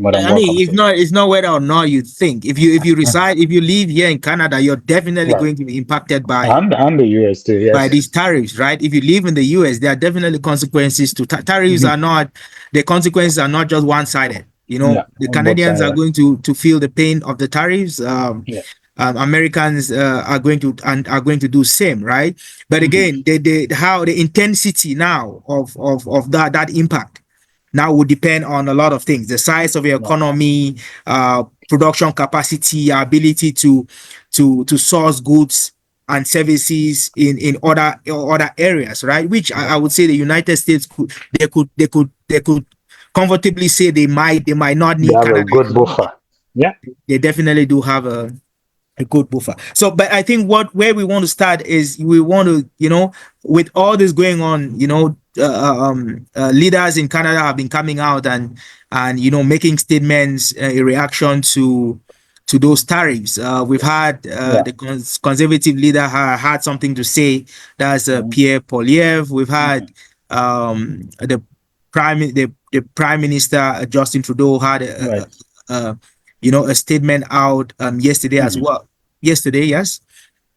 more than I welcome mean, to. it's not whether or not you think. If you reside, if you live here in Canada, you're definitely Right. going to be impacted And the US too, by yes. these tariffs, right? If you live in the US, there are definitely consequences to tariffs. Are not the consequences are not just one-sided. You know, Yeah, the on both Canadians are sides. going to feel the pain of the tariffs. Yeah. Americans are going to do same, right? But again, how the intensity now of that impact now will depend on a lot of things: the size of your Right. economy, production capacity, your ability to source goods and services in other areas, right? Which I would say the United States could comfortably say they might not They need have a Canada good as much. buffer. Yeah. They definitely do have a good buffer. So, but I think where we want to start is we want to, with all this going on, leaders in Canada have been coming out and making statements in reaction to those tariffs. We've had Yeah. the conservative leader had something to say. That's Pierre Poilievre. We've had the prime minister Justin Trudeau had Right. a statement out yesterday as well. Yesterday, yes.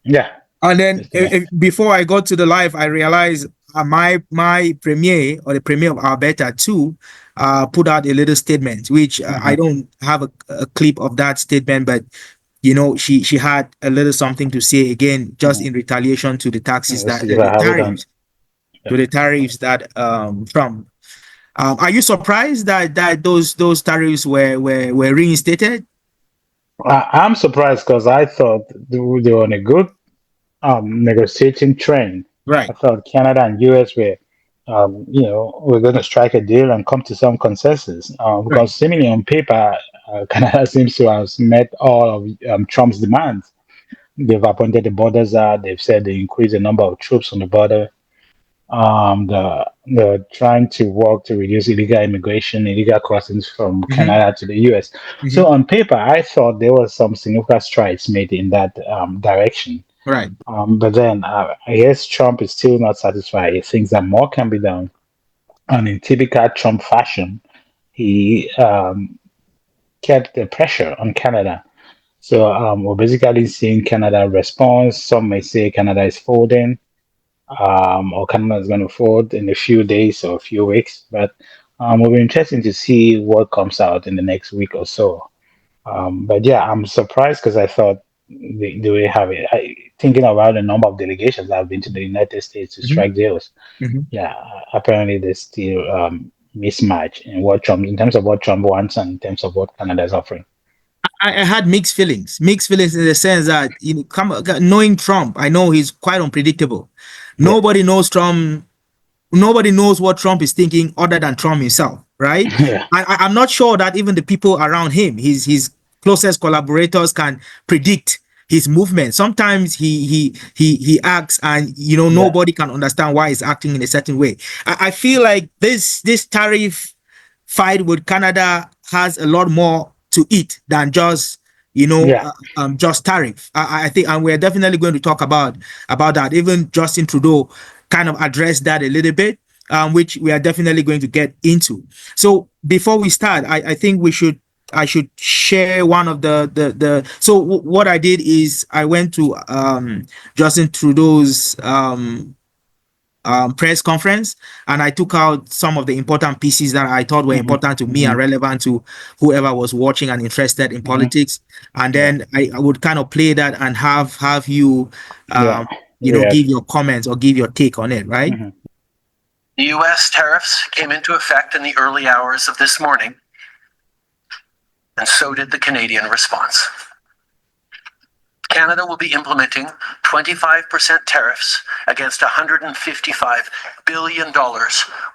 Yeah. And then Yesterday. before I got to the live, I realized my premier or the premier of Alberta too put out a little statement, which I don't have a clip of that statement, but she had a little something to say again, just in retaliation to the taxes Let's that see if I have it on. the tariffs that Trump. Are you surprised that those tariffs were reinstated? I'm surprised because I thought they were on a good negotiating trend. I Right. thought Canada and US we're going to strike a deal and come to some consensus. Right. Because seemingly on paper, Canada seems to have met all of Trump's demands. They've appointed the border czar. They've said they increase the number of troops on the border. They're trying to work to reduce illegal immigration, illegal crossings from Mm-hmm. Canada to the US. Mm-hmm. So on paper, I thought there was some significant strides made in that direction. Right. But then I guess Trump is still not satisfied. He thinks that more can be done. And in typical Trump fashion, he kept the pressure on Canada. So we're basically seeing Canada response. Some may say Canada is folding, or Canada is going to fold in a few days or a few weeks. But it'll be interesting to see what comes out in the next week or so. But yeah, I'm surprised because I thought they will have it. Thinking about the number of delegations that have been to the United States to Mm-hmm. strike deals, Mm-hmm. yeah, apparently there's still mismatch in what Trump, in terms of what Trump wants and in terms of what Canada is offering. I had mixed feelings. Mixed feelings in the sense that knowing Trump, I know he's quite unpredictable. Yeah, Nobody knows Trump. Nobody knows what Trump is thinking other than Trump himself, right? yeah, I'm not sure that even the people around him, his closest collaborators, can predict his movement. Sometimes he acts, and yeah, nobody can understand why he's acting in a certain way. I feel like this tariff fight with Canada has a lot more to it than yeah. just tariff. I think, and we're definitely going to talk about that. Even Justin Trudeau kind of addressed that a little bit, which we are definitely going to get into. So before we start, I think I should share one of the. So what I did is I went to Justin Trudeau's press conference, and I took out some of the important pieces that I thought were Hmm. important to me Hmm. and relevant to whoever was watching and interested in Hmm. politics. And Yeah, then I would kind of play that and have you yeah, give react. your comments or give your take on it, right? Hmm. The U.S. tariffs came into effect in the early hours of this morning, and so did the Canadian response. Canada will be implementing 25% tariffs against $155 billion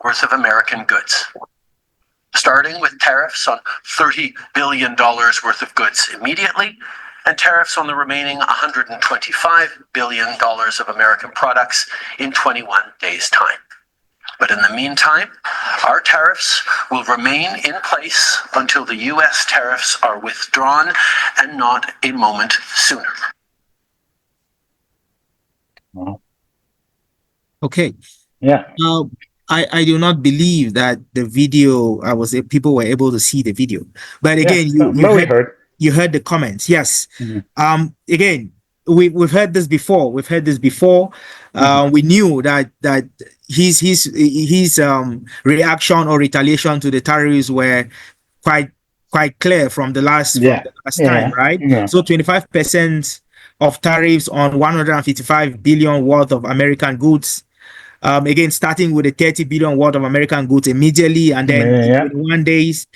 worth of American goods, starting with tariffs on $30 billion worth of goods immediately, and tariffs on the remaining $125 billion of American products in 21 days' time. But in the meantime, our tariffs will remain in place until the U.S. tariffs are withdrawn, and not a moment sooner. Well, Okay. yeah. I do not believe that the video people were able to see the video. But Yeah, again, but we heard. you heard the comments. Yes. Mhm. Again, we've heard this before. We've heard this before. We knew that his reaction or retaliation to the tariffs were quite clear from the last Yeah, time, yeah, right? yeah. So 25% of tariffs on 155 billion worth of American goods. Again, starting with the 30 billion worth of American goods immediately, and then in Yeah, 21 days,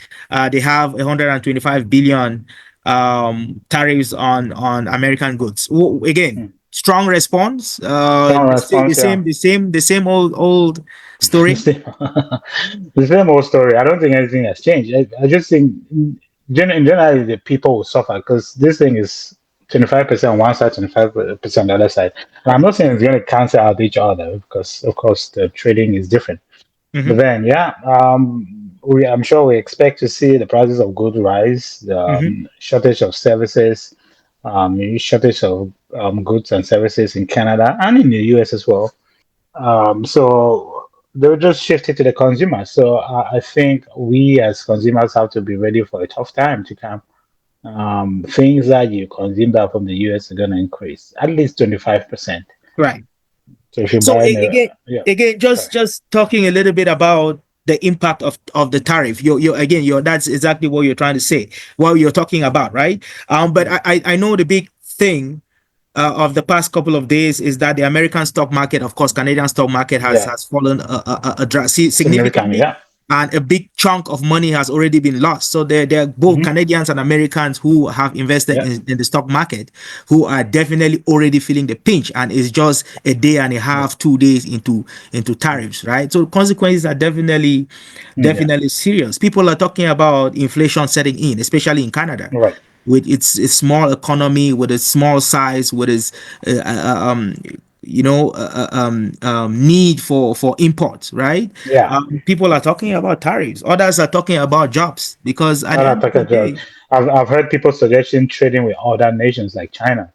they have 125 billion tariffs on American goods. Again, mm. strong response. Strong response. Yeah. The same old story. The same old story. I don't think anything has changed. I just think, in general, the people will suffer because this thing is 25% on one side, 25% on the other side. And I'm not saying it's going to cancel out each other because, of course, the trading is different. But Mm-hmm, then, yeah, I'm sure we expect to see the prices of goods rise, the mm-hmm. shortage of services, shortage of goods and services in Canada and in the US as well. So they'll just shift it to the consumer. So I think we as consumers have to be ready for a tough time to come. Things that you consume that from the US are going to increase at least 25%. Right. So if you So buy, yeah, again, sorry, just talking a little bit about the impact of the tariff. That's exactly what you're trying to say, what you're talking about, right? But yeah, I know the big thing of the past couple of days is that the American stock market, of course, Canadian stock market yeah, has fallen significantly, significantly, yeah. and a big chunk of money has already been lost. So they're both Hmm. Canadians and Americans who have invested Yeah, in the stock market who are definitely already feeling the pinch, and it's just a day and a yeah, half, 2 days into tariffs, right? So consequences are yeah, definitely serious. People are talking about inflation setting in, especially in Canada, right. with its small economy, with its small size, with its uh, uh, um, need for imports, right? Yeah, People are talking about tariffs. Others are talking about jobs because at the I'll end of take the a joke. day, I've heard people suggesting trading with other nations like China.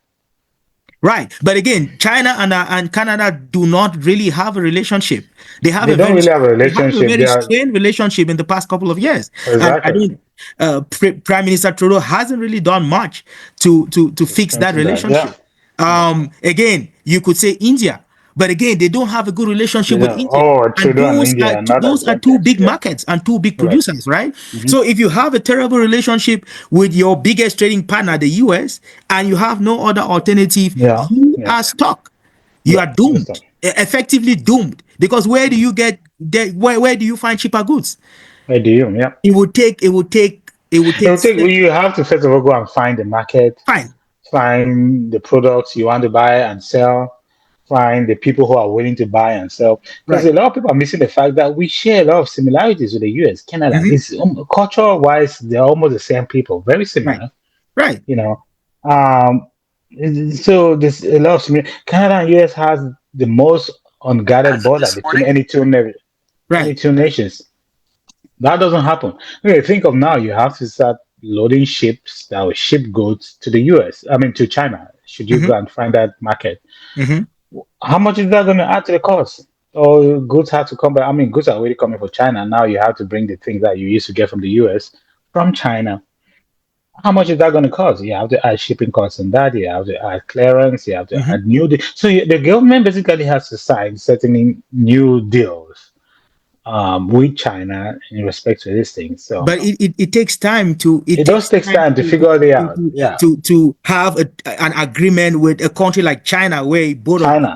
right? But again, China and Canada do not really have a relationship. They have They a don't very really have a they have a relationship. They very are strained relationship in the past couple of years, and I exactly don't. Prime Minister Trudeau hasn't really done much to to fix that strengthen that. Yeah, relationship. yeah. Again, you could say India, but again, they don't have a good They relationship with don't. India, Oh, and Trudeau and India are not as those are good two friends. big Yeah, markets and two big right. producers, right? Hmm. So if you have a terrible relationship with your biggest trading partner, the US, and you have no other alternative, Yeah, you yeah, are stuck. You yeah. are Understand. doomed, effectively doomed, because where do you get where do you find cheaper goods? I do. Yeah. It would It take will take. You have to first of all go and find the market, fine. find the products you want to buy and sell, find the people who are willing to buy and sell. Because Right. a lot of people are missing the fact that we share a lot of similarities with the US, Canada. Mhm. It's cultural wise, they're almost the same people, very Right. similar. Right. You know, um, so there's a lot of similar. Canada and US has the most unguarded As of border this between morning, any Right. two nations. That doesn't happen. Okay, think of now, you have to start loading ships that will ship goods to the US, I mean to China, should you Hmm. go and find that market. Hmm. How much is that going to add to the cost? Or goods have to come back. I mean, goods are already coming from China. Now you have to bring the things that you used to get from the US from China. How much is that going to cost? You have to add shipping costs on that. You have to add clearance. You have to Hmm. add So the government basically has to sign certain new deals with China in respect to these things. So But it takes time to it does take time to figure it out. Yeah, to have an agreement with a country like China China. where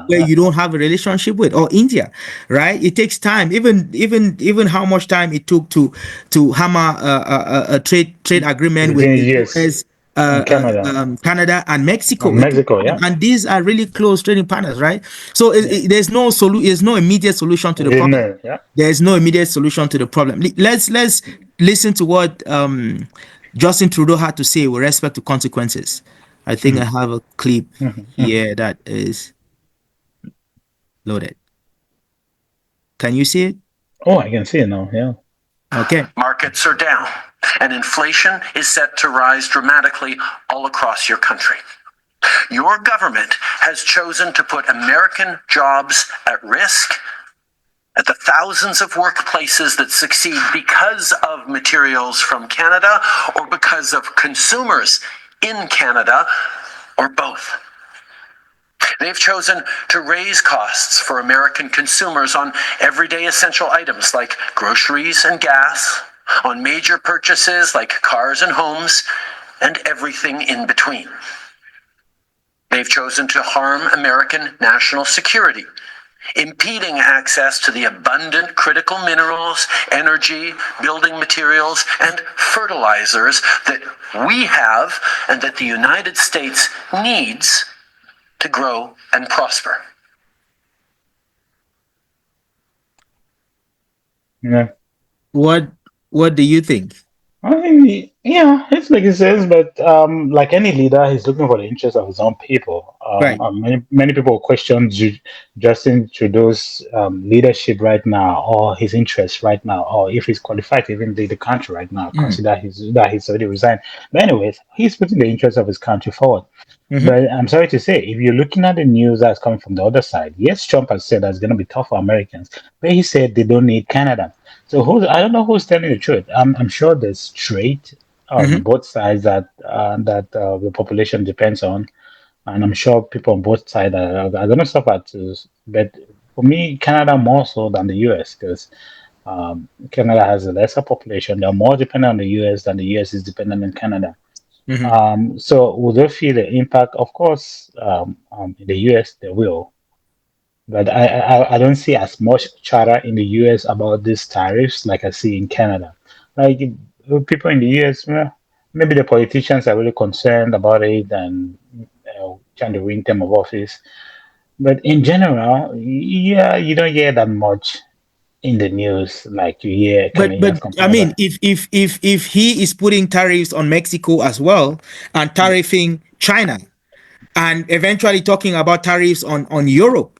Yeah, you don't have a relationship with, or India, right? It takes time. Even how much time it took to hammer a trade agreement with between the US US, and Canada Canada and Mexico. and It took Mexico. time. Yeah, And these are really close trading partners, right? So yeah. there's no immediate solution to the You problem. know, yeah. There is no immediate solution to the problem. Let's listen to what Justin Trudeau had to say with respect to consequences. I think I Mhm, have a clip mhm, mhm. here that is loaded. Can you see it? Oh, I can see it now. Yeah. Okay. markets are down, and inflation is set to rise dramatically all across your country. Your government has chosen to put American jobs at risk at the thousands of workplaces that succeed because of materials from Canada or because of consumers in Canada, or both. They've chosen to raise costs for American consumers on everyday essential items like groceries and gas, on major purchases like cars and homes, and everything in between. They've chosen to harm American national security, impeding access to the abundant critical minerals, energy, building materials, and fertilizers that we have and that the United States needs to grow and prosper. Yeah. What do you think? I mean, yeah, it's like he says, but like any leader, he's looking for the interest of his own people. Right. Many people question Justin Trudeau's leadership right now, or his interests right now, or if he's qualified to even lead the country right now. Consider that he's already resigned. But anyways, he's putting the interest of his country forward. But I'm sorry to say, if you're looking at the news that's coming from the other side, yes, Trump has said that's going to be tough for Americans, but he said they don't need Canada. So I don't know who's telling the truth. I'm sure there's trade on both sides that the population depends on, and I'm sure people on both sides are going to suffer too. But for me, Canada more so than the US because Canada has a lesser population. They're more dependent on the US than the US is dependent on Canada. So will they feel the impact? Of course, in the US they will, but I don't see as much chatter in the US about these tariffs like I see in Canada. Like people in the US, well, maybe the politicians are really concerned about it and trying to win term of office. But in general, yeah, you don't hear that much in the news like you hear Canadians But I complain mean, about. if he is putting tariffs on Mexico as well and tariffing China and eventually talking about tariffs on Europe,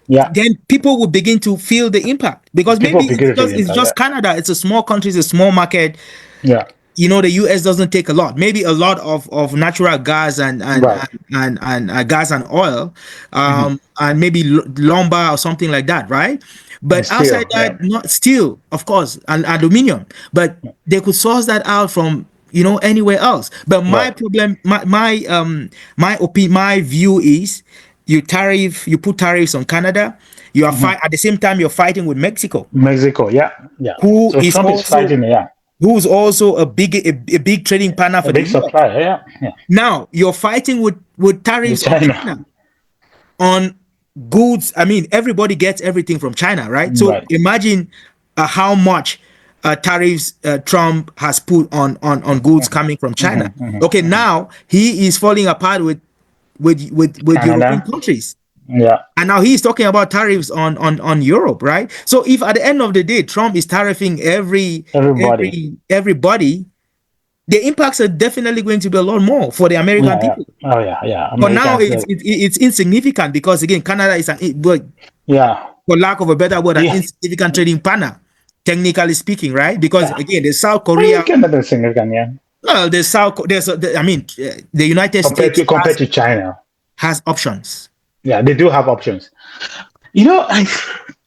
Yeah, then people will begin to feel the impact because people maybe begin to feel the it's impact. just Canada. It's a small country, it's a small market. Yeah, The US doesn't take a lot, maybe a lot of natural gas right. and gas and oil, Hmm. and maybe lumber or something like that, right? And But outside still, yeah, that, not steel, of course, and aluminium, but they could source that out from anywhere else. But my right. problem, my view is you put tariffs on Canada, you are Hmm. fight at the same time you're fighting with Mexico, Mexico, yeah, yeah. who So is Trump is also fighting, yeah, a big trading partner a for the big US. supplier, yeah, yeah. Now you're fighting with With tariffs on China, China on goods. I mean, everybody gets everything from China, right? So right. imagine how much tariffs Trump has put on goods coming from Hmm. China. Hmm. Okay, Hmm. now he is falling apart with European Canada, countries. yeah, And now he's talking about tariffs on Europe, right? So if at the end of the day Trump is tariffing everybody, everybody, the impacts are definitely going to be a lot more for the American yeah, yeah. people. Oh yeah, yeah. But now Americans, it's insignificant because again, Canada is but yeah. for lack of a better word, an Yeah, insignificant trading partner, technically speaking, right? Because yeah. again, the South Well, Korea, Canada is significant, yeah. well, I mean, the United States Compared to China, has options. yeah, they do have options. You know,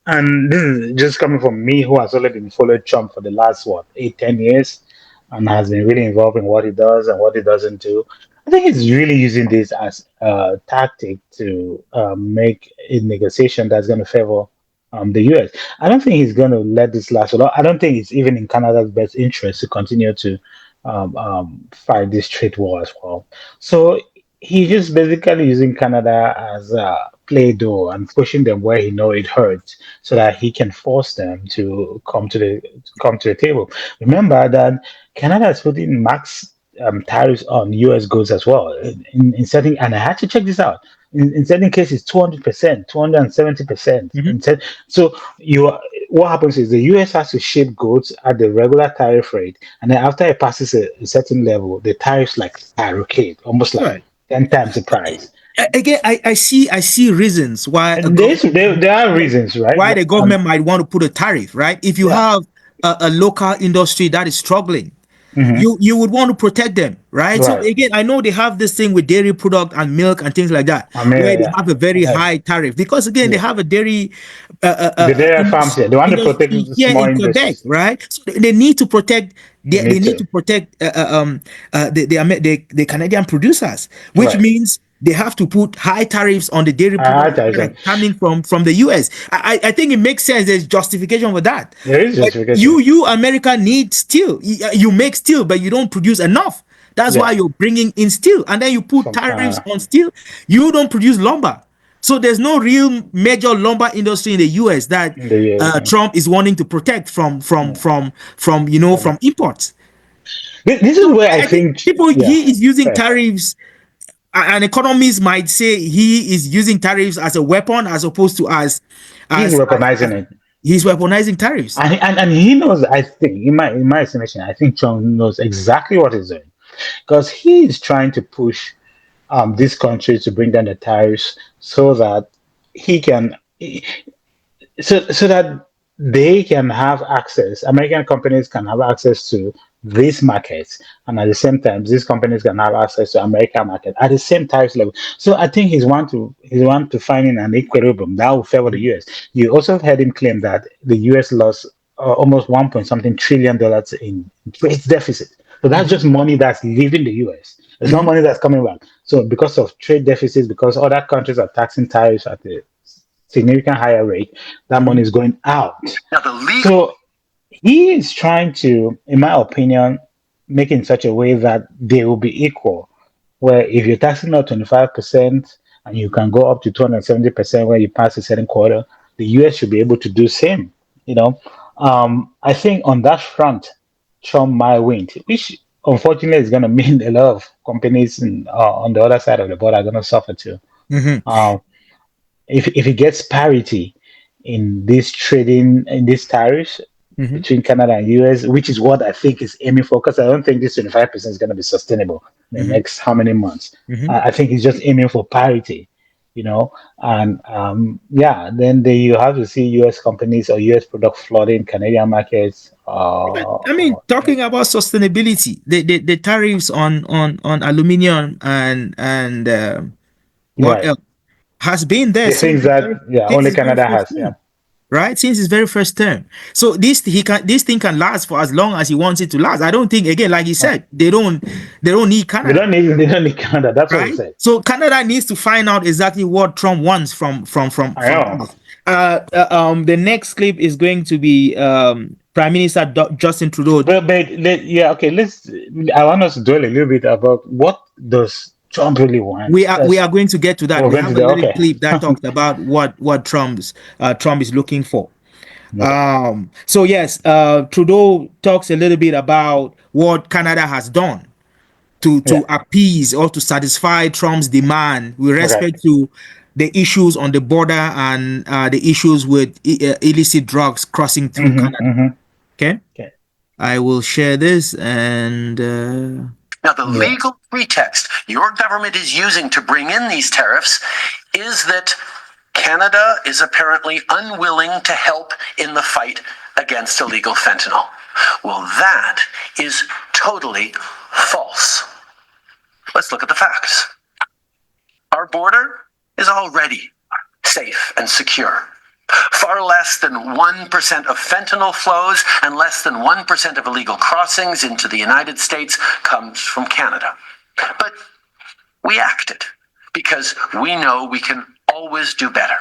and this is just coming from me who has only been following Trump for the last what 8, 10 years, and has been really involved in what he does and what he doesn't do. I think he's really using this as a tactic to make a negotiation that's going to favor the US. I don't think he's going to let this last a lot. I don't think it's even in Canada's best interest to continue to fight this trade war as well. So he's just basically using Canada as a play-doh and pushing them where he know it hurts, so that he can force them to come to the table. Remember that Canada is putting max tariffs on U.S. goods as well. In certain, and I had to check this out. In certain cases, 200%, 270%. Mhm. So what happens is the U.S. has to ship goods at the regular tariff rate, and then after it passes a certain level, the tariffs like skyrocket, almost like Right. 10 times the price. Again, I see reasons why a And there are reasons, right? why the government might want to put a tariff, right? If you Yeah, have a local industry that is struggling, you would want to protect them, right? So Right. again, I know they have this thing with dairy product and milk and things like that, I mean, where they yeah. have a very Right. high tariff because again, they Yeah. have a dairy The dairy farms here, they want to protect industry the here small in Quebec, industries. right? So they need to protect. They They need need to to. protect the Canadian producers, which Right. means they have to put high tariffs on the dairy products that are Advertising. coming from the US. I think it makes sense. There's justification for that. There is But justification. you America need steel. You make steel, but you don't produce enough. That's why Yeah. you're bringing in steel, and then you put From tariffs Canada on steel. You don't produce lumber, so there's no real major lumber industry in the US that in the US. Trump is wanting to protect Yeah. from imports. This is So where I I think think, people yeah, he is using fair. tariffs. An economist might say he is using tariffs as a weapon as opposed to He's as weaponizing it. he's weaponizing tariffs. And he knows, I think, in my estimation, I think Trump knows exactly what he's doing. Because he is trying to push this country to bring down the tariffs so that he can so that they can have access, American companies can have access to these markets, and at the same time, these companies can have access to American market at the same tariff level. So I think he's want to finding an equilibrium that will favor the US. You also heard him claim that the US lost almost one point something $1 trillion in trade deficit. So that's Mhm, just money that's leaving the US. It's not mhm, money that's coming back. So because of trade deficits, because other countries are taxing tariffs at a significant higher rate, that money mhm. is going out. Now, the legal So he is trying to, in my opinion, make it in such a way that they will be equal. Where if you're taxing out 25% and you can go up to 270% when you pass a certain quarter, the US should be able to do same. You know, I think on that front, Trump might win, which unfortunately is going to mean a lot of companies on the other side of the border are going to suffer too. Mhm, Um, if it gets parity in this trading in these tariffs mhm, between Canada and US, which is what I think is aiming for, because I don't think this 25% is going to be sustainable in the mhm, next how many months. mhm. I think he's just aiming for parity, and yeah, then you have to see US companies or US product flooding Canadian markets. But, I mean, talking about sustainability, the tariffs on aluminium and what Right. else has been there The things that, yeah, since only his very Canada first has. Yeah. term, right? Since his very first term. So this thing can last for as long as he wants it to last. I don't think again, like he Right. said, they don't need Canada. They don't need Canada. That's what he Right? said. So Canada needs to find out exactly what Trump wants I from know. us. The next clip is going to be Prime Minister Justin Trudeau. Yeah, okay. I want us to dwell a little bit about what does Trump really want. We are going to get to that. We're We going to have a do. little Okay. clip that talks about what Trump is looking for. Okay. So yes, Trudeau talks a little bit about what Canada has done to Yeah. appease or to satisfy Trump's demand with Okay. respect to the issues on the border and the issues with illicit drugs crossing through Canada. Mm-hmm. Okay, Okay. I will share this and Now, the Yeah. legal pretext your government is using to bring in these tariffs is that Canada is apparently unwilling to help in the fight against illegal fentanyl. Well, that is totally false. Let's look at the facts. Our border is already safe and secure. Far less than 1% of fentanyl flows and less than 1% of illegal crossings into the United States comes from Canada. But we acted because we know we can always do better.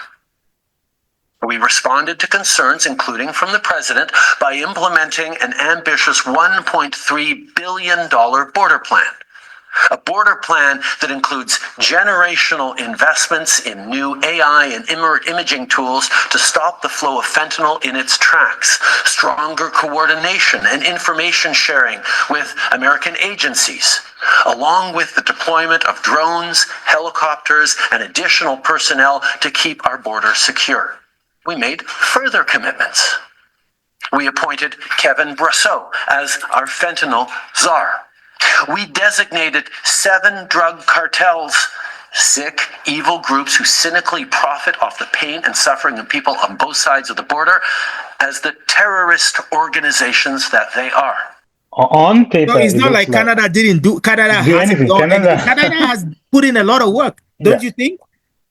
We responded to concerns, including from the president, by implementing an ambitious $1.3 billion border plan. A border plan that includes generational investments in new AI and imaging tools to stop the flow of fentanyl in its tracks, stronger coordination and information sharing with American agencies, along with the deployment of drones, helicopters, and additional personnel to keep our border secure. We made further commitments. We appointed Kevin Brasseau as our fentanyl czar. We designated 7 drug cartels, sick, evil groups who cynically profit off the pain and suffering of people on both sides of the border, as the terrorist organizations that they are. On So paper, it's it not looks like like Canada do hasn't anything. done anything. Canada, Canada has put in a lot of work, don't yeah, you think?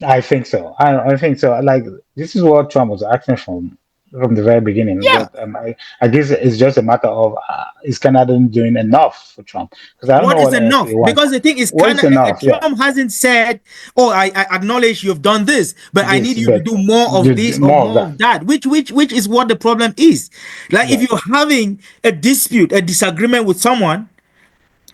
I think so. I think so. Like this is what Trump was asking from the very beginning. Yeah. But I guess it's just a matter of is Canada doing enough for Trump? Because I don't know What is what else enough? he wants. Because the thing is, What is enough? Yeah, Trump hasn't said, "Oh, I acknowledge you've done this, but I need this, you to but do more of this or more of more that. of that." Which is what the problem is. Like if Right. you're having a dispute, a disagreement with someone,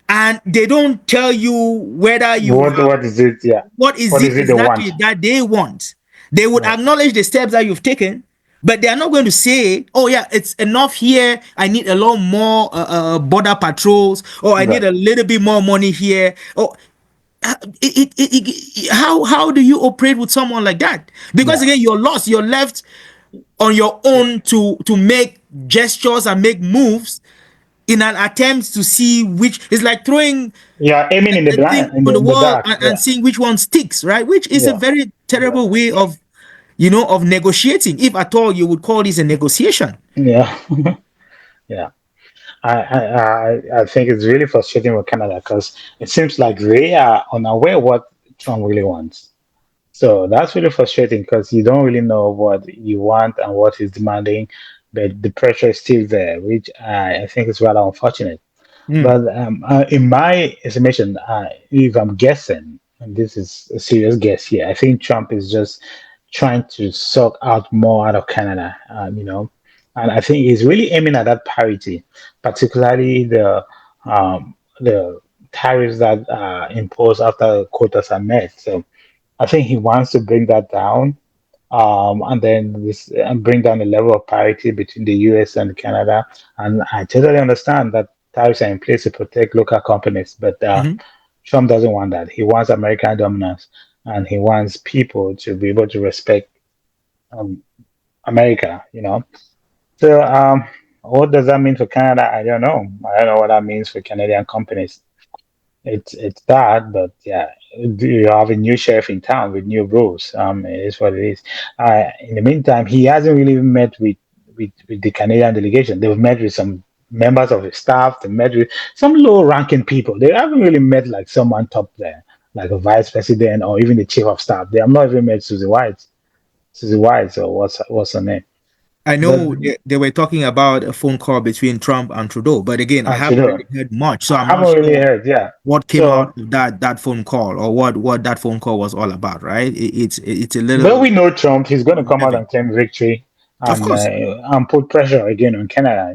and they don't tell you whether you have What is it? Yeah. what is What it is it they exactly want? that they want. They would Right. acknowledge the steps that you've taken, but they are not going to say, "Oh yeah, it's enough here. I need a lot more border patrols, or I need Right. a little bit more money here." Or how do you operate with someone like that? Because Yeah. again, you're lost. You're left on your own to make gestures and make moves in an attempt to see which is like throwing Yeah. Aiming in the a thing blind on the in the wall dark. and Yeah. seeing which one sticks, right? Which is a Yeah. very Yeah. terrible way of, of negotiating, if at all you would call this a negotiation. Yeah. Yeah. I think it's really frustrating with Canada because it seems like they are unaware what Trump really wants. So that's really frustrating because you don't really know what you want and what he's demanding, but the pressure is still there, which I think is rather unfortunate. Mm, But in my estimation, if I'm guessing, and this is a serious guess here, I think Trump is just trying to suck out more out of Canada, and I think he's really aiming at that parity, particularly the tariffs that are imposed after quotas are met. So I think he wants to bring that down, and then and bring down the level of parity between the US and Canada. And I totally understand that tariffs are in place to protect local companies, but mhm. Trump doesn't want that. He wants American dominance, and he wants people to be able to respect um, America. So, what does that mean for Canada? I don't know. I don't know what that means for Canadian companies. It's that, but yeah, you have a new sheriff in town with new rules. It is what it is. In the meantime, he hasn't really met with the Canadian delegation. They've met with some members of his staff. They met with some low-ranking people. They haven't really met like someone top there, like a vice president or even the chief of staff. They have not even met Susie White. Susie White, or what's her name? I But know they were talking about a phone call between Trump and Trudeau, but again, I haven't Trudeau, really heard much, so I I'm not haven't really sure heard. Yeah. what came out So. of that phone call or what that phone call was all about, right? It's a But little we know Trump, he's going to come out unnerving. and claim victory Of course. and put pressure again on Canada.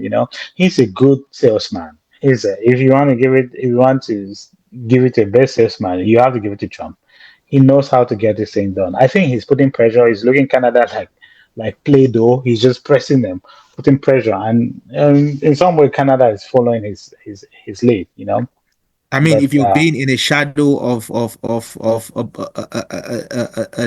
He's a good salesman. If you want to give it to a best salesman, you have to give it to Trump. He knows how to get this thing done. I think he's putting pressure. He's looking Canada like Play-Doh. He's just pressing them, putting pressure, and in some way, Canada is following his lead. I mean, But if you're being in a shadow of a of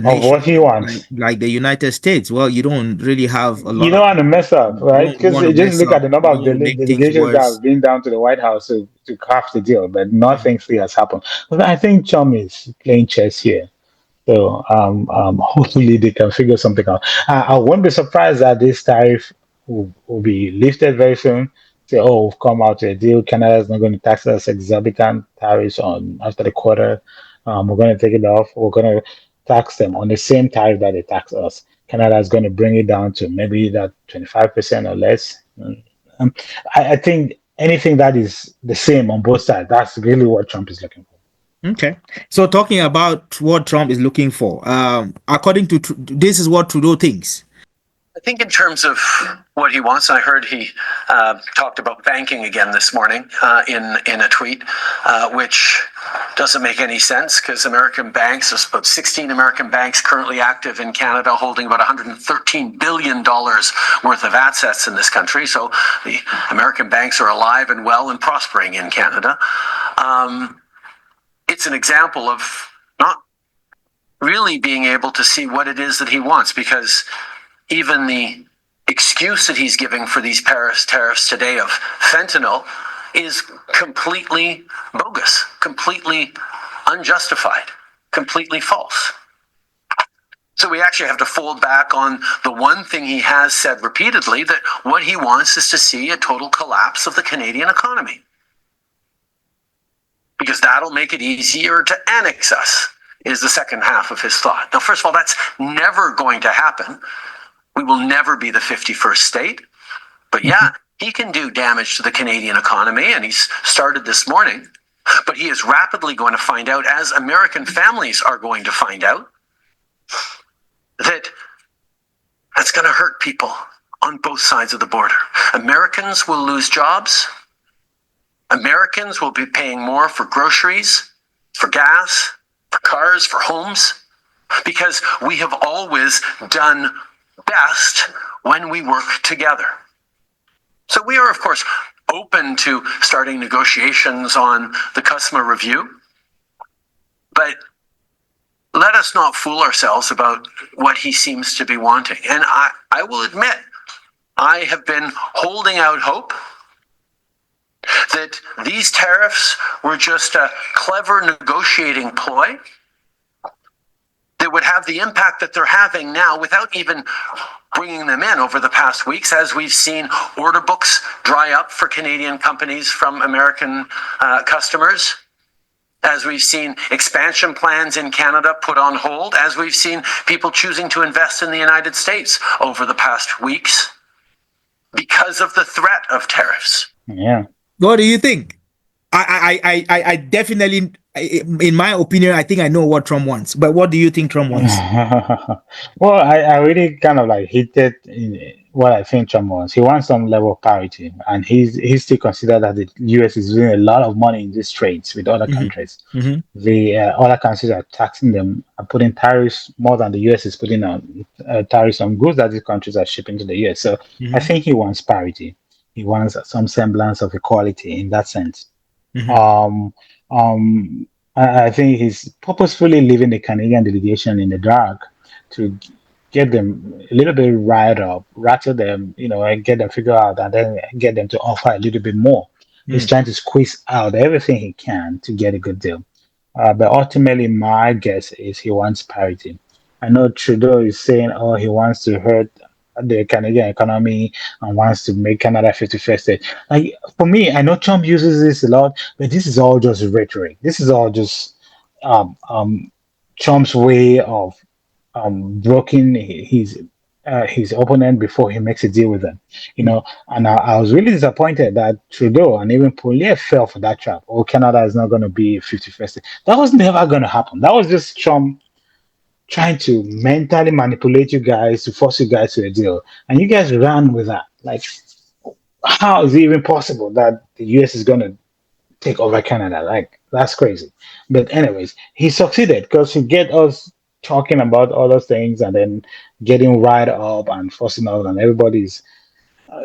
nation what he wants. like the United States, well, you don't really have a You lot don't of want to mess up, you right? don't Because want to just mess look up. at the number You of don't want to make things delegations that have worse. been down to the White House to craft the deal, but Mhm. nothing really has happened. But I think Trump is playing chess here. So hopefully they can figure something out. I won't be surprised that this tariff will be lifted very soon. Say, oh, we've come out to a deal. Canada is not going to tax us exorbitant tariffs on after the quarter. We're going to take it off. We're going to tax them on the same tariff that they tax us. Canada is going to bring it down to maybe that 25% or less. Um, I think anything that is the same on both sides, that's really what Trump is looking for. Okay. So talking about what Trump is looking for, according to this is what Trudeau thinks. I think in terms of what he wants, I heard he talked about banking again this morning in a tweet, which doesn't make any sense because American banks, there's about 16 American banks currently active in Canada holding about $113 billion worth of assets in this country. So the American banks are alive and well and prospering in Canada. It's an example of not really being able to see what it is that he wants, because even the excuse that he's giving for these Paris tariffs today of fentanyl is completely bogus, completely unjustified, completely false. So we actually have to fold back on the one thing he has said repeatedly, that what he wants is to see a total collapse of the Canadian economy. Because that'll make it easier to annex us, is the second half of his thought. Now, first of all, that's never going to happen. We will never be the 51st state. But yeah, he can do damage to the Canadian economy, and he's started this morning. But he is rapidly going to find out, as American families are going to find out, that that's going to hurt people on both sides of the border. Americans will lose jobs. Americans will be paying more for groceries, for gas, for cars, for homes, because we have always done best when we work together. So we are, of course, open to starting negotiations on the customer review, but let us not fool ourselves about what he seems to be wanting. And I will admit, I have been holding out hope that these tariffs were just a clever negotiating ploy that would have the impact that they're having now without even bringing them in over the past weeks, as we've seen order books dry up for Canadian companies from American customers, as we've seen expansion plans in Canada put on hold, as we've seen people choosing to invest in the United States over the past weeks because of the threat of tariffs. Yeah. What do you think? I definitely, in my opinion, I think I know what Trump wants. But what do you think Trump wants? Well, I really kind of like hit it in what I think Trump wants. He wants some level of parity, and he still consider that the US is doing a lot of money in these trades with other countries. The other countries are taxing them, are putting tariffs more than the US is putting on tariffs on goods that these countries are shipping to the US. So I think he wants parity. He wants some semblance of equality in that sense. I think he's purposefully leaving the Canadian delegation in the dark to get them a little bit riled up, rattle them, and get them figure out, and then get them to offer a little bit more. He's trying to squeeze out everything he can to get a good deal. But ultimately, my guess is he wants parity. I know Trudeau is saying, oh, he wants to hurt the Canadian economy and wants to make Canada 51st state. Like, for me, I know Trump uses this a lot, but this is all just rhetoric. This is all just Trump's way of blocking his opponent before he makes a deal with them. And I was really disappointed that Trudeau and even Poilievre fell for that trap. Oh, Canada is not going to be 51st state. That was never going to happen. That was just Trump trying to mentally manipulate you guys to force you guys to a deal, and you guys ran with that. Like, how is it even possible that the US is going to take over Canada? Like, that's crazy. But anyways, he succeeded because he get us talking about all those things and then getting riled up and forcing us, and everybody's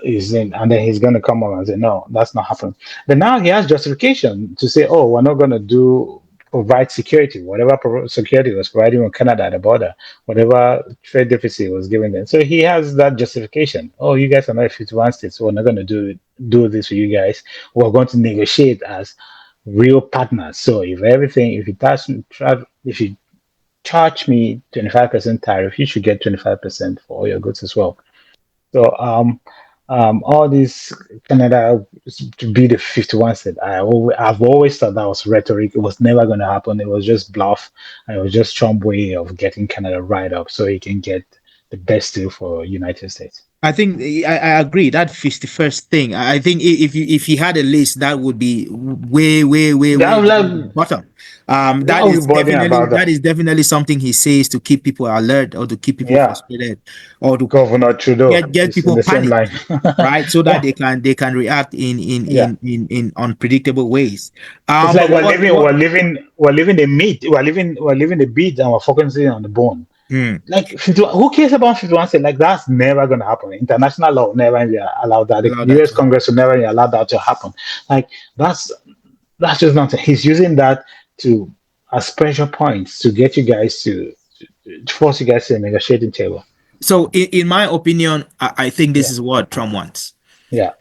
is in, and then he's going to come up and say, no, that's not happening. But now he has justification to say, oh, we're not going to provide security, whatever security was providing on Canada at the border, whatever trade deficit was giving them. So he has that justification. Oh, you guys are not 51 states, so we're not going to do this for you guys. We're going to negotiate as real partners. So if you charge me 25% tariff, you should get 25% for all your goods as well. So all this Canada to be the 51 state, I've always thought that was rhetoric. It was never going to happen. It was just bluff, and it was just Trump's way of getting Canada right up so he can get the best deal for United States. I think I agree that 51st thing. I think if he had a list, that would be way bottom. That is definitely something he says to keep people alert or to keep people frustrated or to Governor Trudeau get people panic, right? So that they can react in unpredictable ways. It's like we're living the meat, we're living the beat, and we're focusing on the bone. Like, who cares about 51 states? Like, that's never going to happen. International law never allowed that. The U.S. Congress will never allow that to happen. Like, that's just nonsense. He's using that as pressure points to get you guys to force you guys to the negotiating table. So, in my opinion, I think this is what Trump wants. Yeah.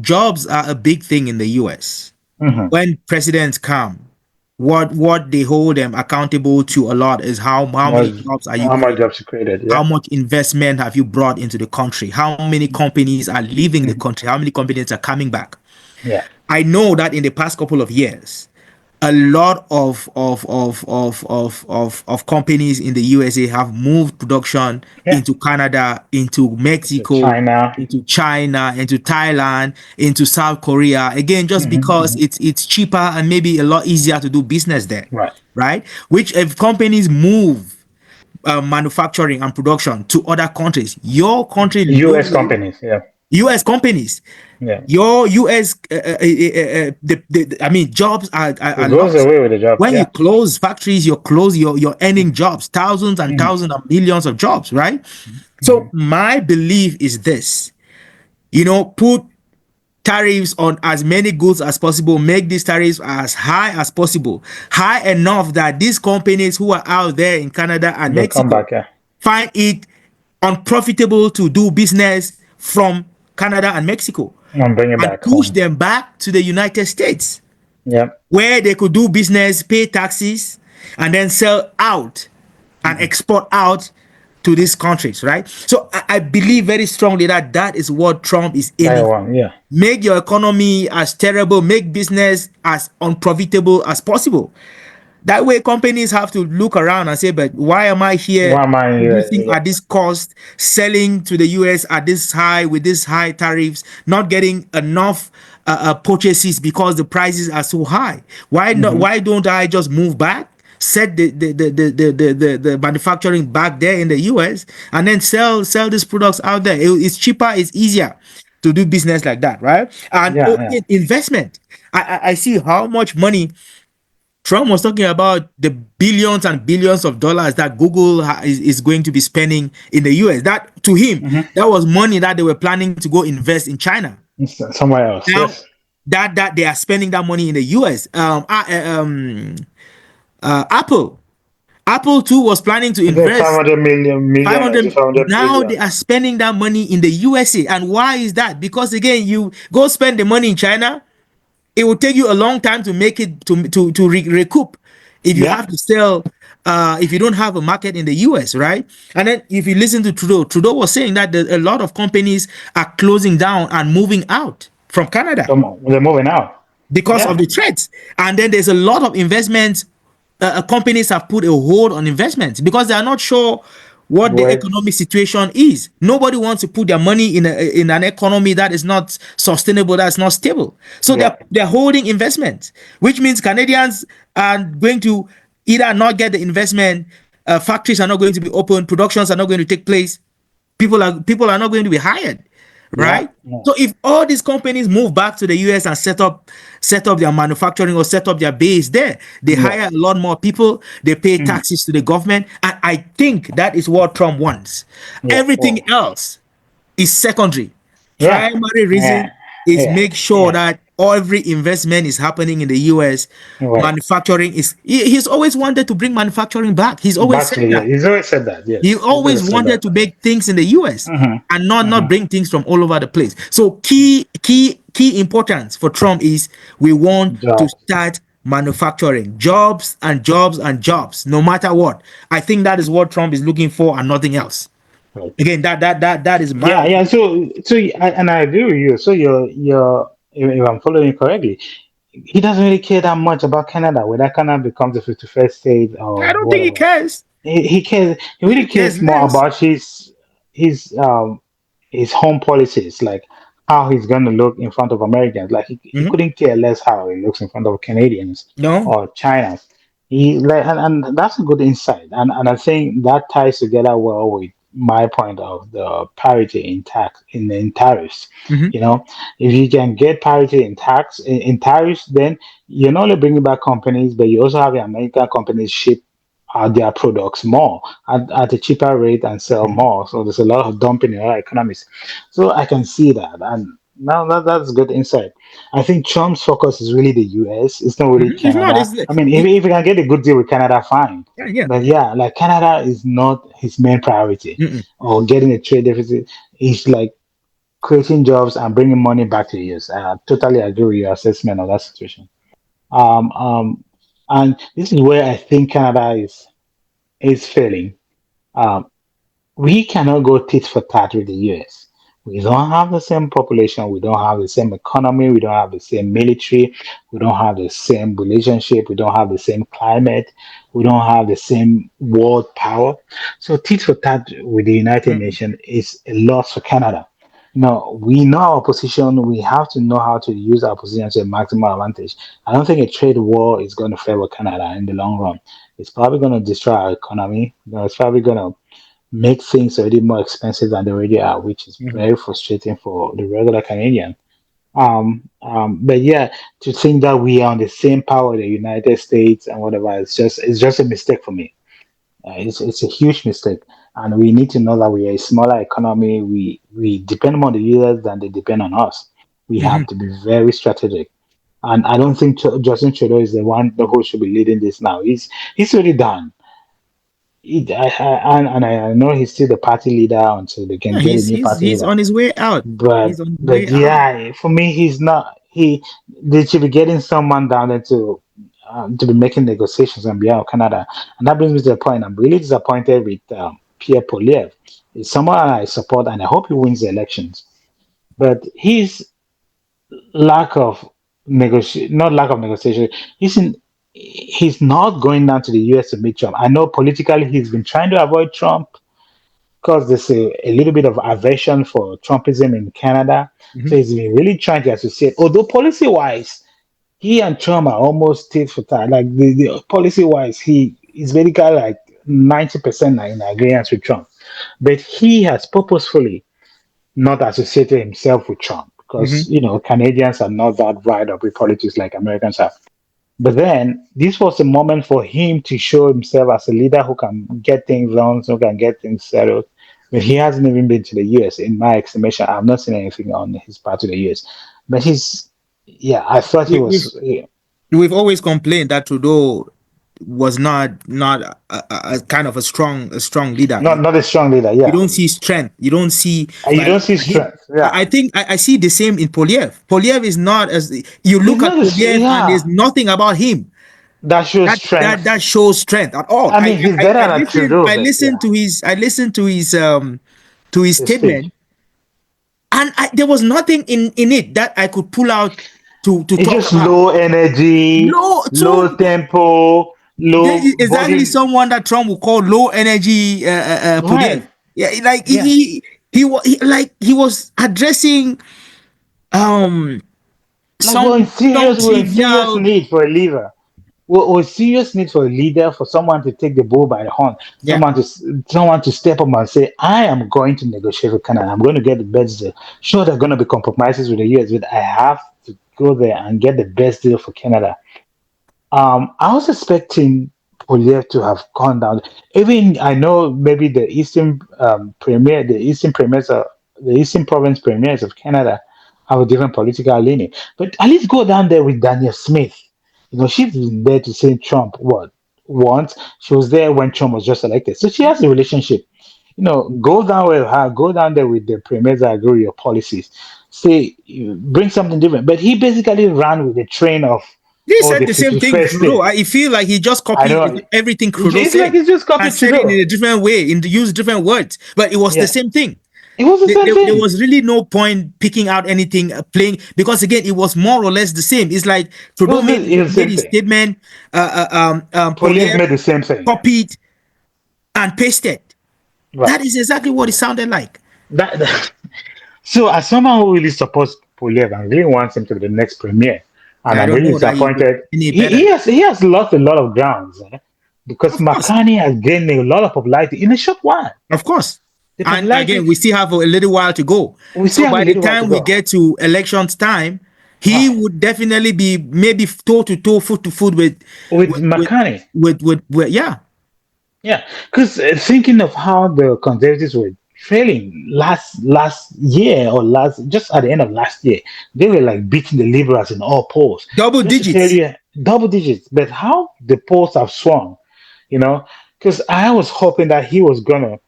Jobs are a big thing in the U.S. When presidents come, what they hold them accountable to a lot is how many jobs are you how much creating? jobs you created? How Yeah. much investment have you brought into the country? How many companies are leaving the Mhm. country? How many companies are coming back? Yeah. I know that in the past couple of years, a lot of companies in the USA have moved production Yeah. into Canada, into So Mexico, China. into China, into Thailand, into South Korea. Again, just because Hmm. it's cheaper and maybe a lot easier to do business there, Right. right? Which if companies move manufacturing and production to other countries, your country U.S. loses. companies. Yeah. US companies, Yeah. your US, I mean, jobs It are goes lost. away with the jobs. When you Yeah. close factories, you're ending jobs, thousands and Hmm. thousands and millions of jobs, right? Hmm. So my belief is this, put tariffs on as many goods as possible, make these tariffs as high as possible, high enough that these companies who are out there in Canada and They'll come Mexico back. Yeah. find it unprofitable to do business from Canada and Mexico And bring it and back push home. them back to the United States Yeah. where they could do business, pay taxes, and then sell out and Hmm. export out to these countries, right? So I believe very strongly that that is what Trump is That aiming for. one. Yeah. Make your economy as terrible, make business as unprofitable as possible. That way, companies have to look around and say, but why am I here One man in producing USA. at this cost, selling to the US at this high with these high tariffs, not getting enough purchases because the prices are so high? Why Yeah. not? Hmm. Why don't I just move back? Set the manufacturing back there in the US and then sell these products out there. It's cheaper, it's easier to do business like that, right? And Yeah. Yeah. investment. I see how much money Trump was talking about, the billions and billions of dollars that Google is going to be spending in the US. That to him, Hmm. that was money that they were planning to go invest in China. Somewhere else. Now Yes. that they are spending that money in the US, Apple too was planning to I think invest 500 million or is it 500. 500 Now they billion? are spending that money in the USA, and why is that? Because again, you go spend the money in China, it will take you a long time to make it to recoup if you Yeah. have to sell if you don't have a market in the US, right? And then if you listen to Trudeau was saying that a lot of companies are closing down and moving out from Canada They're moving out. because of Yeah. the threats. And then there's a lot of investments. Companies have put a hold on investments because they are not sure what the Where? economic situation is. Nobody wants to put their money in an economy that is not sustainable, that's not stable. So Yeah. they're holding investments, which means Canadians are going to either not get the investment, factories are not going to be open, productions are not going to take place, people are not going to be hired, Yeah. right? Yeah. So if all these companies move back to the US and set up their manufacturing or set up their base there, they Yeah. hire a lot more people, they pay Mhm. taxes to the government, and I think that is what Trump wants. Yeah. Everything Well. else is secondary. Yeah. Primary Yeah. reason is Yeah. make sure Yeah. that every investment is happening in the US. Right. Manufacturing is he's always wanted to bring manufacturing back. He's always Back to said the yeah. that. He's always said that. He Yes. He's always always said wanted that. to make things in the US Hmm. and not Hmm. bring things from all over the place. So key importance for Trump is we want to Jobs. start manufacturing jobs and jobs and jobs, no matter what. I think that is what Trump is looking for and nothing else. Right. Again, that is my Yeah. Yeah. opinion. And I agree with you. So you're if I'm following you correctly, he doesn't really care that much about Canada, whether Canada becomes the 51st state I or don't think he whatever. cares. He cares. He He really cares cares more less. about his his home policies, like how he's going to look in front of Americans. Like he Mhm. couldn't care less how he looks in front of Canadians No. or China. He like and that's a good insight, and I think that ties together well with my point of the parity in tax in tariffs. Mhm. You know, if you can get parity in in tariffs, then you're not only bringing back companies, but you also have the American companies ship their products more at a cheaper rate and sell Mhm. more. So there's a lot of dumping in our economies. So I can see that. And now that's good insight. I think Trump's focus is really the US. It's not really Mhm. If not, Canada. it's I mean, it, if we can get a good deal with Canada, fine. yeah, yeah. But yeah, like Canada is not his main priority Mm-mm. or getting a trade deficit. He's like creating jobs and bringing money back to the US. I totally agree with your assessment of that situation. Um, um, And this is where I think Canada is failing. Um, we cannot go tit for tat with the US. We don't have the same population, we don't have the same economy, we don't have the same military, we don't have the same relationship, we don't have the same climate, we don't have the same world power. So tit for tat with the United Mhm. Nations is a loss for Canada. No, we know our position. We have to know how to use our position to a maximum advantage. I don't think a trade war is going to favor Canada in the long run. It's probably going to destroy our economy. It's probably going to make things already more expensive than they already are, which is Mhm. very frustrating for the regular Canadian. But yeah, to think that we are on the same power, the United States and whatever, it's just a mistake for me. It's a huge mistake, and we need to know that we are a smaller economy. We depend more on the US than they depend on us. We Mhm. have to be very strategic. And I don't think Justin Trudeau is the one who should be leading this now. He's already done. And I know he's still the party leader until they can Yeah, get a he's new he's party he's leader. on his way out. But He's on his but way out. yeah, for me, he's not. They should be getting someone down there to be making negotiations on behalf of Canada. And that brings me to the point. I'm really disappointed with Pierre Poilievre. He's someone I support, and I hope he wins the elections. But his lack of not lack of negotiation. He's not going down to the US to meet Trump. I know politically he's been trying to avoid Trump because there's a little bit of aversion for Trumpism in Canada. So Mhm. he's been really trying to associate. Although policy wise, he and Trump are almost tit for tat. Like the policy wise, he is basically like 90% in agreement with Trump. But he has purposefully not associated himself with Trump because Mhm. Canadians are not that right up with politics like Americans are. But then this was a moment for him to show himself as a leader who can get things done, who can get things settled. But he hasn't even been to the US. In my estimation, I've not seen anything on his part to the US. But yeah, I thought he We, we've was we've always complained that Trudeau was not a kind of a strong leader. not a strong leader. You Yeah, don't see strength. You don't see and you like don't see him. strength. Yeah, I think I see the same in Poliev. Poliev is not as you he's look at not Poliev and there's yeah, nothing about him that shows that strength. shows strength at all. I mean, he's better I than listen Trudeau, I but listened yeah, to his his statement, speech. and there was nothing in it that I could pull out to It's talk just about. low energy, Low, low so tempo, this low is exactly body. someone that Trump would call low energy Poliev. Right. Yeah, like Yeah. he was addressing um Like some we're in serious trivial. need for a leader. We're in serious need for a leader, for someone to take the bull by the horn, Yeah, someone to step up and say, I am going to negotiate with Canada. I'm going to get the best deal. Sure, there are going to be compromises with the US, but I have to go there and get the best deal for Canada. I was expecting Polyev to have gone down. Even I know maybe the Eastern Province premiers of Canada have a different political leaning, but at least go down there with Daniel Smith. She's been there to say Trump what once. She was there when Trump was just elected, so she has a relationship. Go down with her, go down there with the premiers that agree with your policies. Say, bring something different. But he basically ran with the train of, he oh, said the the same thing. 51st Trudeau, state. I feel like he just I copied know. everything Trudeau It's like said it's just and copied said it in Trudeau. a different way, use different words, but it was the Yeah. same thing. It was the same There thing. was really no point picking out anything, playing, because again it was more or less the same. It's like Trudeau It was the made same his thing. statement, Police Poliev made the same thing. copied and pasted. Right. That is exactly what it sounded like. That so as someone who really supports Poliev and really wants him to be the next premier, and I I'm don't really know that he will be disappointed. any He, better. he has lost a lot of grounds, because Of course, McCartney has gained a lot of popularity in a short while. of course. The And popularity again, we still have a little while to go. we So still have a by the little while to time we go. get to elections time, he Right. would definitely be maybe toe to toe, foot to foot With with with McCartney. yeah. Yeah, because thinking of how the Conservatives were trailing last year or last just at the end of last year, they were like beating the Liberals in all polls. Double Just to tell digits. you, double digits. But how the polls have swung, you know? Because I was hoping that he was gonna,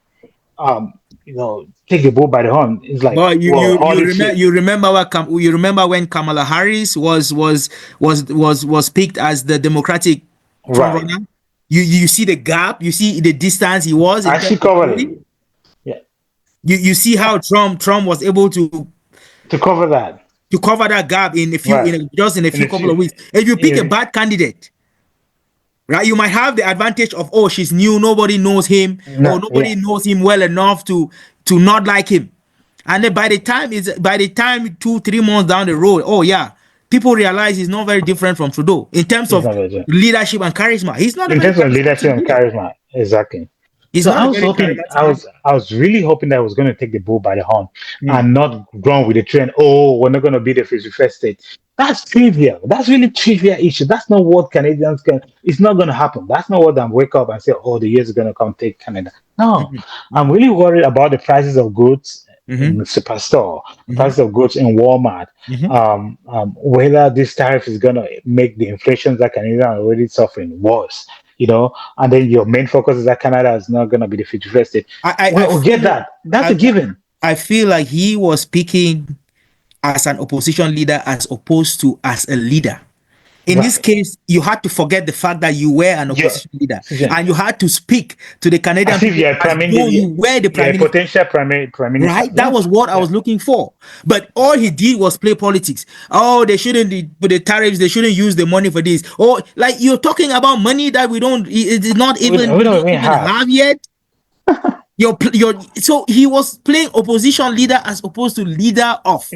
take the bull by the horn. It's like, But well, all this year you remember when Kamala Harris was picked as the Democratic Right. runner. You see the gap, you see the distance he was in And terms she of covered it. polling. Yeah. You see how Trump was able to Cover that. cover that gap in a few Right. just in a In few a couple few. of weeks. If you pick a Yeah. bad candidate, right, you might have the advantage of, oh, she's new, nobody knows him, or No. nobody Yeah. knows him well enough to not like him. And then by the time 2-3 months down the road, oh yeah, people realize he's not very different from Trudeau in terms It's of not legit. leadership and charisma. He's not a In very terms of charismatic leadership and leader. charisma, exactly. He's So not I a was very hoping, charismatic leader. I was really hoping that I was going to take the bull by the horn Mm. and not run with the trend. Oh, we're not going to be the 51st state. That's trivial. That's really trivial issue. That's not what Canadians can. It's not going to happen. That's not what I'm wake up and say. Oh, the years are going to come take Canada. No, Mhm. I'm really worried about the prices of goods in Mhm. the superstore, Mhm. prices of goods in Walmart. Mhm. Whether this tariff is going to make the inflation that Canadians are already suffering worse. And then your main focus is that Canada is not going to be the 51st state. I Well, we get feel that. That's a I, given. I feel like he was speaking as an opposition leader as opposed to as a leader. In this Right. case, you had to forget the fact that you were an Yeah. opposition leader, Susan, and you had to speak to the Canadian as if people you're a as prime though minister, you were the you're prime a minister. potential prime minister. Right? That Yeah. was what I Yeah. was looking for. But all he did was play politics. Oh, they shouldn't with the tariffs. They shouldn't use the money for this. Oh, like you're talking about money that we don't. It's not even. We We don't don't even even have. have yet. So he was playing opposition leader as opposed to leader of,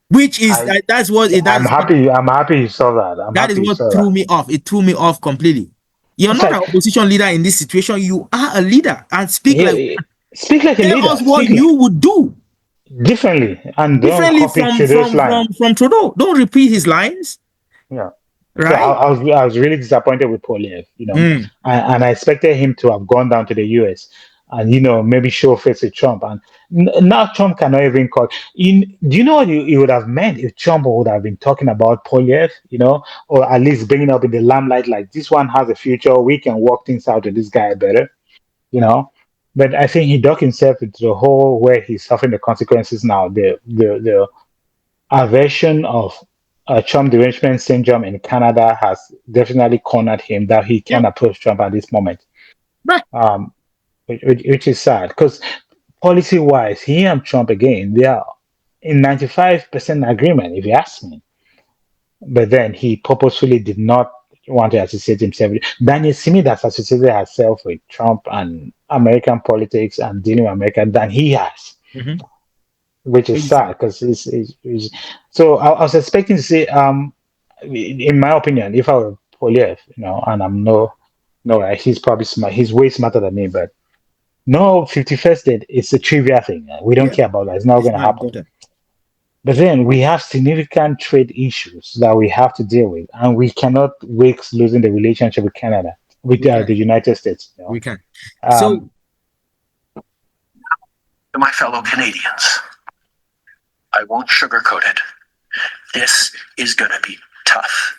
which is I, that's what I'm happy. I'm happy you saw that. I'm that is happy you what saw that. threw me off. It threw me off completely. You're It's not an like, opposition leader in this situation. You are a leader and speak like yeah, speak like a tell leader. us what Speak like you would do differently, and don't differently copy Trudeau's line. from Trudeau. Don't repeat his lines, Yeah. So right? I was really disappointed with Poilievre, Mm. and I expected him to have gone down to the US and maybe show face with Trump. And now Trump cannot even call. Do you know what it would have meant if Trump would have been talking about Poilievre, or at least bringing up in the limelight like this one has a future. We can work things out with this guy better, you know. But I think he dug himself into the hole where he's suffering the consequences now. The aversion of Trump derangement syndrome in Canada has definitely cornered him that he Yeah, can approach Trump at this moment, right. um, which is sad because policy wise, he and Trump again, they are in 95% agreement, if you ask me. But then he purposefully did not want to associate himself with Daniel Simi that's associated herself with Trump and American politics and dealing with America than he has, Mm-hmm. which is sad because so I was expecting to see in my opinion if I were Poliev, and I'm no he's probably smart, he's way smarter than me, but no 51st date, it's a trivia thing, we don't Yeah, care about that, it's not it's going to not happen. important. But then we have significant trade issues that we have to deal with, and we cannot risk losing the relationship with Canada, with We can, the United States. we can. So Um, To my fellow Canadians, I won't sugarcoat it. This is going to be tough,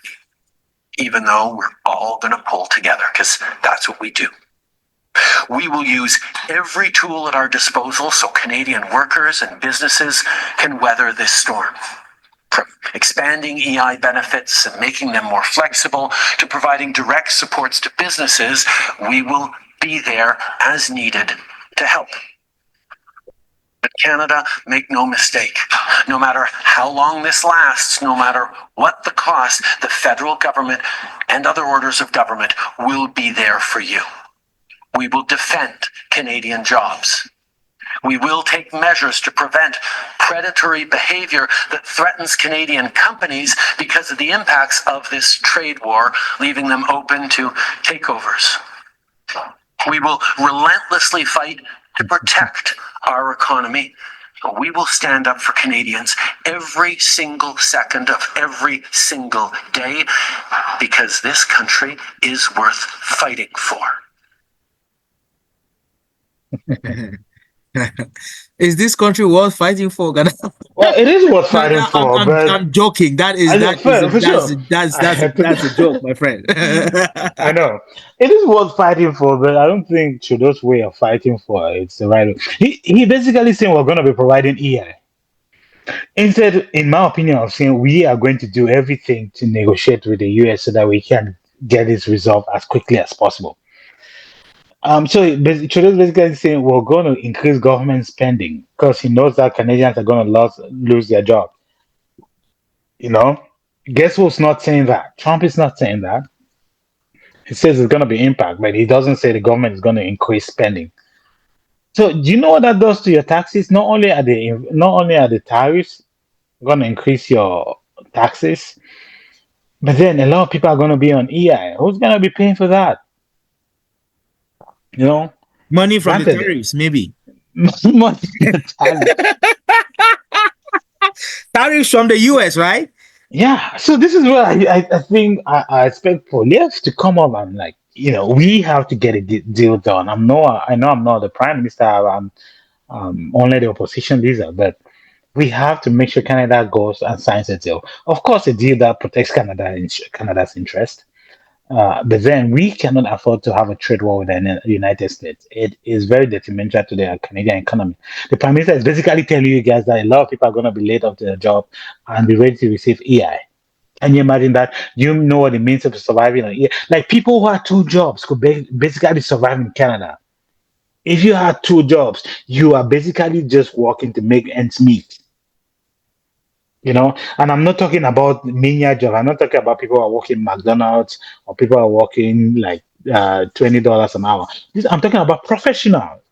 even though we're all going to pull together because that's what we do. We will use every tool at our disposal so Canadian workers and businesses can weather this storm. From expanding EI benefits and making them more flexible to providing direct supports to businesses, we will be there as needed to help. But Canada, make no mistake, no matter how long this lasts, no matter what the cost, the federal government and other orders of government will be there for you. We will defend Canadian jobs. We will take measures to prevent predatory behavior that threatens Canadian companies because of the impacts of this trade war, leaving them open to takeovers. We will relentlessly fight to protect our economy. We will stand up for Canadians every single second of every single day because this country is worth fighting for. is this country worth fighting for, Ghana? well, it is worth No, fighting for, but I'm joking. That I is know, for sure. that's a joke, my friend. I know it is worth fighting for, but I don't think Trudeau's way of fighting for it's the right way. He basically saying we're going to be providing EI instead, in my opinion, of saying we are going to do everything to negotiate with the US so that we can get this resolved as quickly as possible. Trudeau's basically saying we're going to increase government spending because he knows that Canadians are going to lose their job. You know, guess who's not saying that? Trump is not saying that. He says it's going to be impact, but he doesn't say the government is going to increase spending. So do you know what that does to your taxes? Not only are the tariffs going to increase your taxes, but then a lot of people are going to be on EI. Who's going to be paying for that? You know, Money from the granted, tariffs, maybe. money from the tariffs. Tariffs from the US, right? Yeah, so this is where I think I expect Poilievre to come up and like, we have to get a deal done. I know I'm not the prime minister. I'm only the opposition leader, but we have to make sure Canada goes and signs a deal. Of course, a deal that protects Canada's interest. But then we cannot afford to have a trade war with the United States. It is very detrimental to the Canadian economy. The Prime Minister is basically telling you guys that a lot of people are going to be laid off their job and be ready to receive EI. Can you imagine that? You know what it means to be surviving on EI? Like people who have two jobs could basically survive in Canada. If you have two jobs, you are basically just working to make ends meet. And I'm not talking about menial job. I'm not talking about people who are working McDonald's or people who are working like $20 an hour. I'm talking about professionals,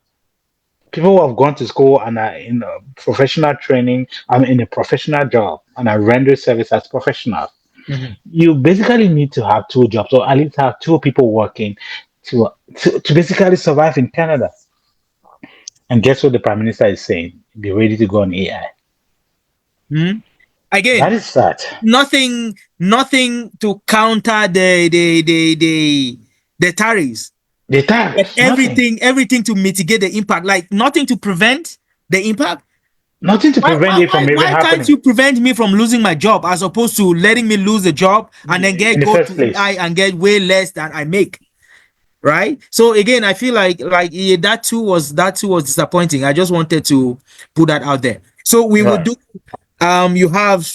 people who have gone to school and are in a professional training. I'm in a professional job and I render service as professionals. You basically need to have two jobs or at least have two people working to basically survive in Canada. And guess what the Prime Minister is saying? Be ready to go on AI. Hmm. That Again, is that. nothing to counter the tariffs, The but tariffs, nothing. everything to mitigate the impact, like nothing to prevent the impact. Nothing to prevent it from even Why can't happening you prevent me from losing my job as opposed to letting me lose the job and then in the go first to EI place. and get way less than I make? Right. So again, I feel like yeah, that too was disappointing. I just wanted to put that out there. So we would Right. do you have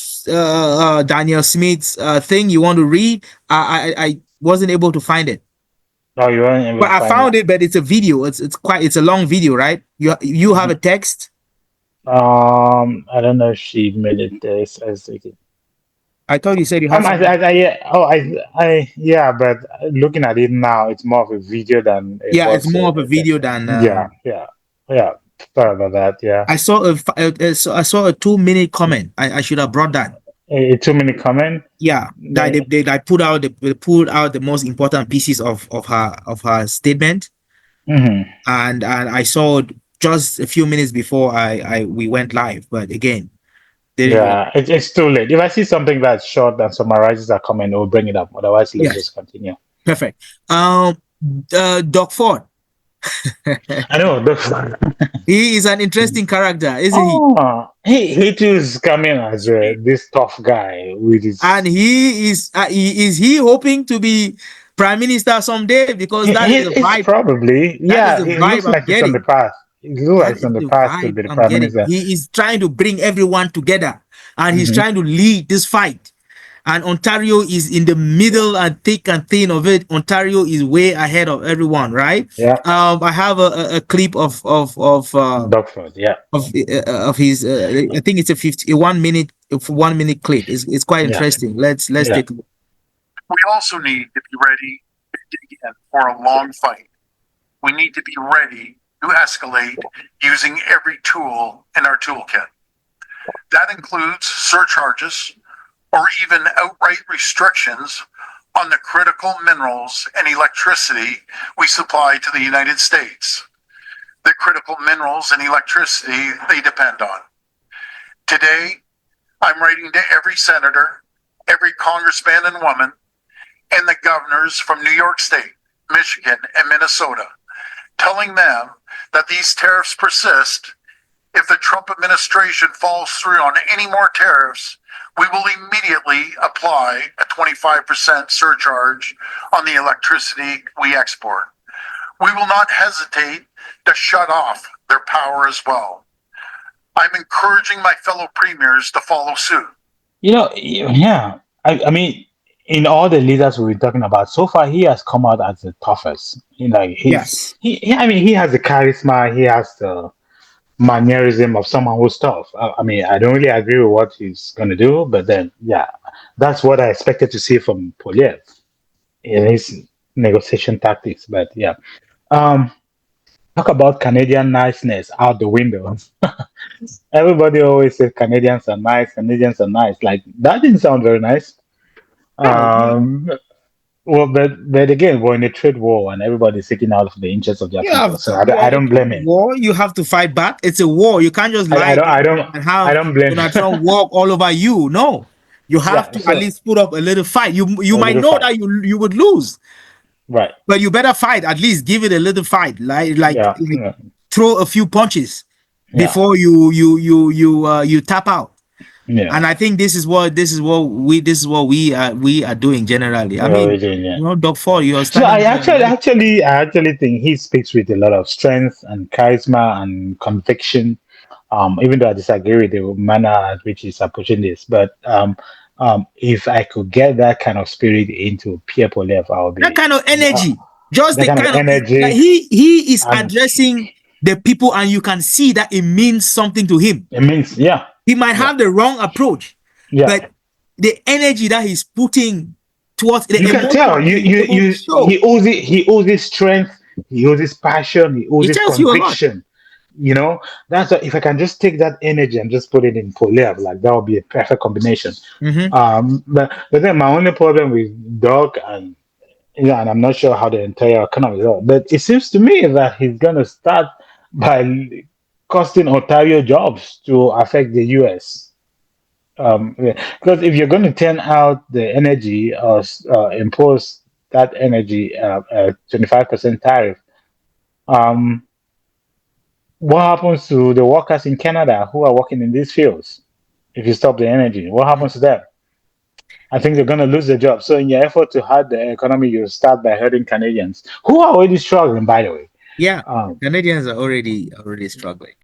Daniel Smith's thing you want to read. I wasn't able to find it. No, you weren't able But to I find it. found it, but it's a video. It's a long video, right? You have a text. I don't know if she made it there. As it. I thought you said you had something. Yeah. Oh, yeah. But looking at it now, it's more of a video than a Yeah, it's voice. more of a Text. video than Yeah, yeah, yeah. Sorry about that. Yeah. I saw I saw a 2 minute comment. I should have brought that. A 2 minute comment. Yeah, that they pulled out the most important pieces of her statement, Mm-hmm. and I saw it just a few minutes before we went live. But again, they Yeah, it's too late. If I see something that's short and summarizes a comment, we'll bring it up. Otherwise, let's yes, just continue. perfect. Doc Ford, I know. he is an interesting character, isn't he? Oh, he too is coming as this tough guy with his. And he hoping to be prime minister someday, because that is the It's vibe. probably, That is yeah. the He vibe looks I'm like it's on the getting. path. It looks like That it's is on the the path to vibe be the I'm prime getting. minister. He is trying to bring everyone together, and he's Hmm. trying to lead this fight. And Ontario is in the middle and thick and thin of it. Ontario is way ahead of everyone, right? Yeah, I have a clip Dogford. Yeah, of his. I think it's a 1 minute clip. It's quite yeah, interesting. Let's yeah. take a look. We also need to be ready to dig in for a long fight. We need to be ready to escalate using every tool in our toolkit. That includes surcharges or even outright restrictions on the critical minerals and electricity we supply to the United States. The critical minerals and electricity they depend on. Today, I'm writing to every senator, every congressman and woman, and the governors from New York State, Michigan, and Minnesota, telling them that these tariffs persist. If the Trump administration falls through on any more tariffs, we will immediately apply a 25% surcharge on the electricity we export. We will not hesitate to shut off their power as well. I'm encouraging my fellow premiers to follow suit. Yeah. I mean, in all the leaders we've been talking about so far, he has come out as the toughest. Yes. I mean, he has the charisma, he has the mannerism of someone who's tough. I mean, I don't really agree with what he's gonna do, but then, yeah, that's what I expected to see from Poilievre in his negotiation tactics. But yeah, um, talk about Canadian niceness out the window. Everybody always says Canadians are nice. Canadians are nice. Like that didn't sound very nice. Well, Um, well, but again, we're in a trade war, and everybody's seeking out for the interests of their you have people. So you are I in don't a blame him. war. You have to fight back. It's a war. You can't just lie there and I have don't blame. Donald Trump walk all over you. No, you have Yeah. to at So least put up a little fight. You a might little know fight. that you would lose, Right. but you better fight. At least give it a little fight. Yeah. Yeah. Throw a few punches Yeah. before you tap out. Yeah. And I think this is what we are doing generally. I Well, mean, we did, yeah. Doc Ford, you're So standing there, right? I actually think he speaks with a lot of strength and charisma and conviction. Even though I disagree with the manner at which he's approaching this, but if I could get that kind of spirit into Pierre Poilievre, I would That be kind of uh, energy, just that the kind of kind of like energy, he is and addressing the people, and you can see that it means something to him. it means, yeah, He might yeah, have the wrong approach, yeah. but the energy that he's putting towards the You can emotion, tell it will show. he oozes strength, he oozes passion, he It oozes tells you a lot. conviction. You know, that's if I can just take that energy and just put it in Poilievre, like that would be a perfect combination. Mm-hmm. But then my only problem with Doc and and I'm not sure how the entire economy is, but it seems to me that he's gonna start by costing Ontario jobs to affect the US. Yeah, because if you're going to turn out the energy or impose that energy 25% tariff, um, what happens to the workers in Canada who are working in these fields? If you stop the energy, what happens to them? I think they're going to lose their job. So, in your effort to hurt the economy, you start by hurting Canadians who are already struggling, by the way. Yeah, Um, Canadians are already struggling.